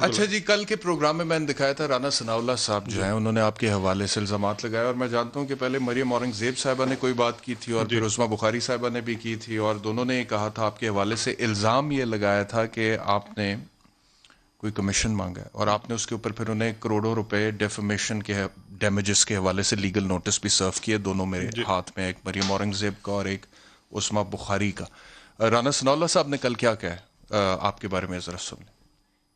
اچھا جی، کل کے پروگرام میں نے دکھایا تھا رانا ثناء اللہ صاحب جو ہیں انہوں نے آپ کے حوالے سے الزامات لگائے، اور میں جانتا ہوں کہ پہلے مریم اورنگزیب صاحبہ نے کوئی بات کی تھی اور پھر عثمہ بخاری صاحبہ نے بھی کی تھی، اور دونوں نے یہ کہا تھا آپ کے حوالے سے الزام یہ لگایا تھا کہ آپ نے کوئی کمیشن مانگا ہے، اور آپ نے اس کے اوپر پھر انہیں کروڑوں روپے ڈیفیمیشن کے ڈیمیجز کے حوالے سے لیگل نوٹس بھی سرو کیے، دونوں میرے ہاتھ میں، ایک مریم اورنگزیب کا اور ایک عثمہ بخاری کا۔ رانا ثناء اللہ صاحب نے کل کیا کہا آپ کے بارے میں، ذرا سن لیں۔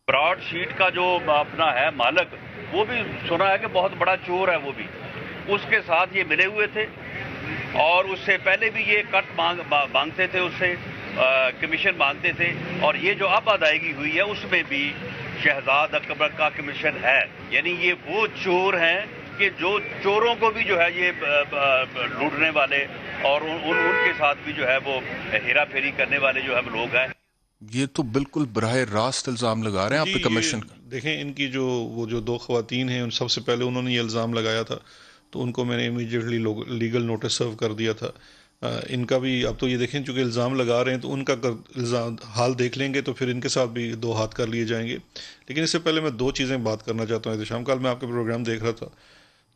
براڈ شیٹ کا جو اپنا ہے مالک، وہ بھی سنا ہے کہ بہت بڑا چور ہے، وہ بھی اس کے ساتھ یہ ملے ہوئے تھے، اور اس سے پہلے بھی یہ کٹ مانگتے تھے، اس سے کمیشن مانگتے تھے، اور یہ جو اب ادائیگی ہوئی ہے اس میں بھی شہزاد اکبر کا کمیشن ہے۔ یعنی یہ وہ چور ہیں کہ جو چوروں کو بھی جو ہے یہ لوٹنے والے، اور ان کے ساتھ بھی جو ہے وہ ہیرا پھیری کرنے والے جو ہے لوگ ہیں۔ یہ تو بالکل براہ راست الزام لگا رہے ہیں آپ پہ کمیشن کا۔ دیکھیں ان کی وہ جو دو خواتین ہیں، ان سب سے پہلے انہوں نے یہ الزام لگایا تھا، تو ان کو میں نے امیڈیٹلی لیگل نوٹس سرو کر دیا تھا۔ ان کا بھی اب تو یہ دیکھیں چونکہ الزام لگا رہے ہیں تو ان کا حال دیکھ لیں گے تو پھر ان کے ساتھ بھی دو ہاتھ کر لیے جائیں گے۔ لیکن اس سے پہلے میں دو چیزیں بات کرنا چاہتا ہوں۔ احتشام، کل میں آپ کے پروگرام دیکھ رہا تھا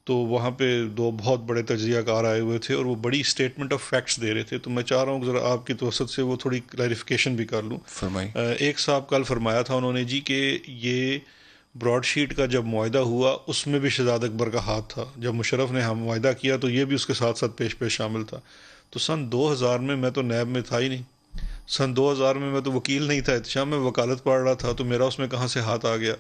تو وہاں پہ دو بہت بڑے تجزیہ کار آئے ہوئے تھے اور وہ بڑی اسٹیٹمنٹ آف فیکٹس دے رہے تھے، تو میں چاہ رہا ہوں ذرا آپ کی توسط سے وہ تھوڑی کلیریفیکیشن بھی کر لوں۔ ایک صاحب کل فرمایا تھا انہوں نے جی کہ یہ براڈ شیٹ کا جب معاہدہ ہوا اس میں بھی شہزاد اکبر کا ہاتھ تھا، جب مشرف نے ہم معاہدہ کیا تو یہ بھی اس کے ساتھ ساتھ پیش شامل تھا۔ تو سن 2000 میں تو نیب میں تھا ہی نہیں، سن 2000 میں تو وکیل نہیں تھا، احتشام میں وکالت پڑھ رہا تھا، تو میرا اس میں کہاں سے ہاتھ آ گیا؟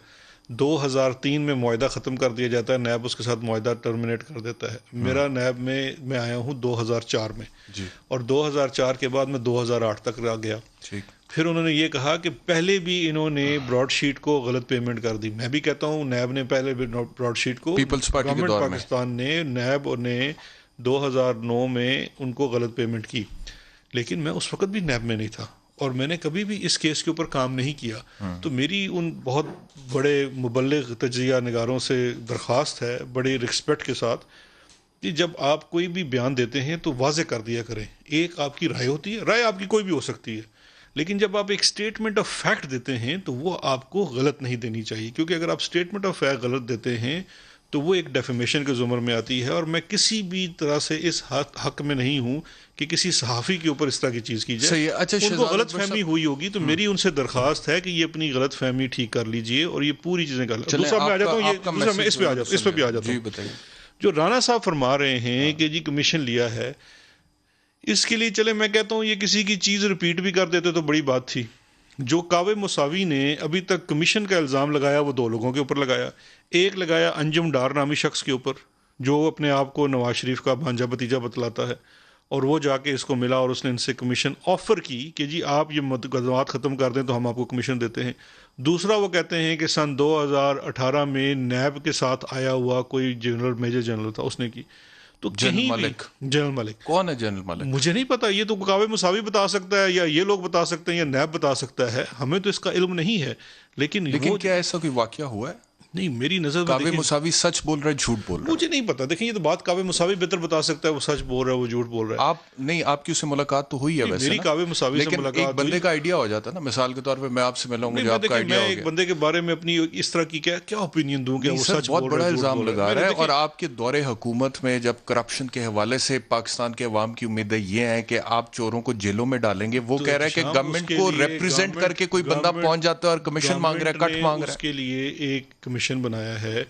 2003 میں معاہدہ ختم کر دیا جاتا ہے، نیب اس کے ساتھ معاہدہ ٹرمینیٹ کر دیتا ہے۔ میرا نیب میں آیا ہوں 2004 میں، اور 2004 کے بعد میں 2008 تک رہ گیا۔ پھر انہوں نے یہ کہا کہ پہلے بھی انہوں نے براڈ شیٹ کو غلط پیمنٹ کر دی۔ میں بھی کہتا ہوں نیب نے پہلے بھی براڈ شیٹ کو، گورنمنٹ پاکستان نے نیب نے 2009 میں ان کو غلط پیمنٹ کی، لیکن میں اس وقت بھی نیب میں نہیں تھا اور میں نے کبھی بھی اس کیس کے اوپر کام نہیں کیا۔ تو میری ان بہت بڑے مبلغ تجزیہ نگاروں سے درخواست ہے بڑی رسپیکٹ کے ساتھ کہ جب آپ کوئی بھی بیان دیتے ہیں تو واضح کر دیا کریں۔ ایک آپ کی رائے ہوتی ہے، رائے آپ کی کوئی بھی ہو سکتی ہے، لیکن جب آپ ایک سٹیٹمنٹ آف فیکٹ دیتے ہیں تو وہ آپ کو غلط نہیں دینی چاہیے، کیونکہ اگر آپ سٹیٹمنٹ آف فیکٹ غلط دیتے ہیں تو وہ ایک ڈیفیمیشن کے زمر میں آتی ہے، اور میں کسی بھی طرح سے اس حق میں نہیں ہوں کہ کسی صحافی کے اوپر اس طرح کی چیز کی جائے۔ ان کو غلط فہمی ہوئی ہوگی تو میری ان سے درخواست ہے کہ یہ اپنی غلط فہمی ٹھیک کر لیجئے اور یہ پوری چیزیں کر لیں۔ دوسرا میں آ جاتا ہوں، اس پہ بھی آ جاتا ہوں۔ جو رانا صاحب فرما رہے ہیں کہ جی کمیشن لیا ہے، اس کے لیے چلے میں کہتا ہوں یہ کسی کی چیز ریپیٹ بھی کر دیتے تو بڑی بات تھی۔ جو کاوے مساوی نے ابھی تک کمیشن کا الزام لگایا وہ دو لوگوں کے اوپر لگایا۔ ایک لگایا انجم ڈار نامی شخص کے اوپر جو اپنے آپ کو نواز شریف کا بھانجا بھتیجا بتلاتا ہے، اور وہ جا کے اس کو ملا اور اس نے ان سے کمیشن آفر کی کہ جی آپ یہ مقدمات ختم کر دیں تو ہم آپ کو کمیشن دیتے ہیں۔ دوسرا وہ کہتے ہیں کہ سن 2018 میں نیب کے ساتھ آیا ہوا کوئی جنرل میجر جنرل تھا، اس نے کی۔ تو جنرل ملک، جنرل ملک کون ہے جنرل ملک؟ مجھے نہیں پتا، یہ تو کاوے مساوی بتا سکتا ہے یا یہ لوگ بتا سکتے ہیں یا نیب بتا سکتا ہے، ہمیں تو اس کا علم نہیں ہے۔ لیکن کیا ایسا کوئی واقعہ ہوا ہے؟ نہیں، میری نظر میں کاوے مساوی سچ بول رہا ہے جھوٹ بول رہا ہے؟ مجھے نہیں پتا۔ دیکھیں یہ تو بات کاوے مساوی بہتر بتا سکتا ہے وہ سچ بول رہا ہے وہ جھوٹ بول رہا ہے۔ آپ کی اس سے ملاقات تو ہوئی ہے ویسے؟ میری کاوے مساوی سے ملاقات ہوئی، ایک بندے کا آئیڈیا ہو جاتا ہے نا، مثال کے طور پہ میں آپ سے ملوں گا، آپ کا آئیڈیا میں ایک بندے کے بارے میں اپنی اس طرح کی کیا اوپینین دوں کہ وہ سچ بہت بڑا الزام لگا رہا ہے۔ اور آپ کے دور حکومت میں جب کرپشن کے حوالے سے پاکستان کے عوام کی امیدیں یہ ہیں کہ آپ چوروں کو جیلوں میں ڈالیں گے، وہ کہہ رہا ہے کہ گورنمنٹ کو ریپرزینٹ کر کے کوئی بندہ پہنچ جاتا ہے اور کمیشن مانگ رہا ہے، کٹ مانگ رہا ہے۔ اس کے لیے ایک کمیشن بنایا ہے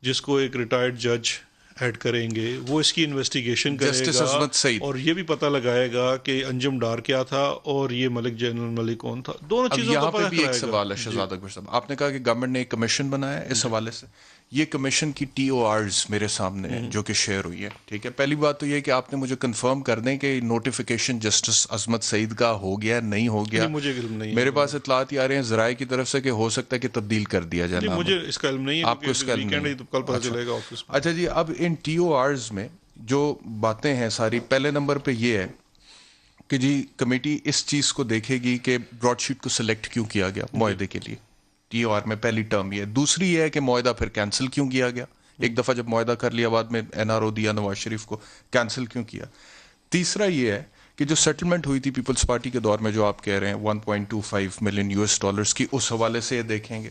جس کو ایک ریٹائرڈ جج ایڈ کریں گے، وہ اس کی انویسٹیگیشن کرے گا اور یہ بھی پتہ لگائے گا کہ انجم ڈار کیا تھا اور یہ ملک جنرل ملک کون تھا، دونوں چیزوں کا پتہ یہاں پہ بھی ایک سوال ہے شہزاد اکبر صاحب، آپ نے کہا کہ گورنمنٹ نے ایک کمیشن بنایا ہے، اس حوالے سے یہ کمیشن کی ٹی او آرز میرے سامنے ہیں جو کہ شیئر ہوئی ہے، ٹھیک ہے۔ پہلی بات تو یہ کہ آپ نے مجھے کنفرم کر دیں کہ نوٹیفیکیشن جسٹس عصمت سعید کا ہو گیا نہیں ہو گیا؟ مجھے علم نہیں، میرے پاس اطلاعات آ رہے ہیں ذرائع کی طرف سے کہ ہو سکتا ہے کہ تبدیل کر دیا جائے۔ مجھے اس کا علم نہیں ہے، آپ کو اس کا علم نہیں؟ کل پتہ چلے گا آفس میں۔ اچھا جی، اب ان ٹی او آرز میں جو باتیں ہیں ساری، پہلے نمبر پہ یہ ہے کہ جی کمیٹی اس چیز کو دیکھے گی کہ براڈ شیٹ کو سلیکٹ کیوں کیا گیا معاہدے کے لیے، ٹی او آر میں پہلی ٹرم یہ ہے۔ دوسری یہ ہے کہ معاہدہ پھر کینسل کیوں کیا گیا، ایک دفعہ جب معاہدہ کر لیا بعد میں این آر او دیا نواز شریف کو، کینسل کیوں کیا۔ تیسرا یہ ہے کہ جو سیٹلمنٹ ہوئی تھی پیپلز پارٹی کے دور میں جو آپ کہہ رہے ہیں 1.25 ملین US ڈالرز کی، اس حوالے سے یہ دیکھیں گے۔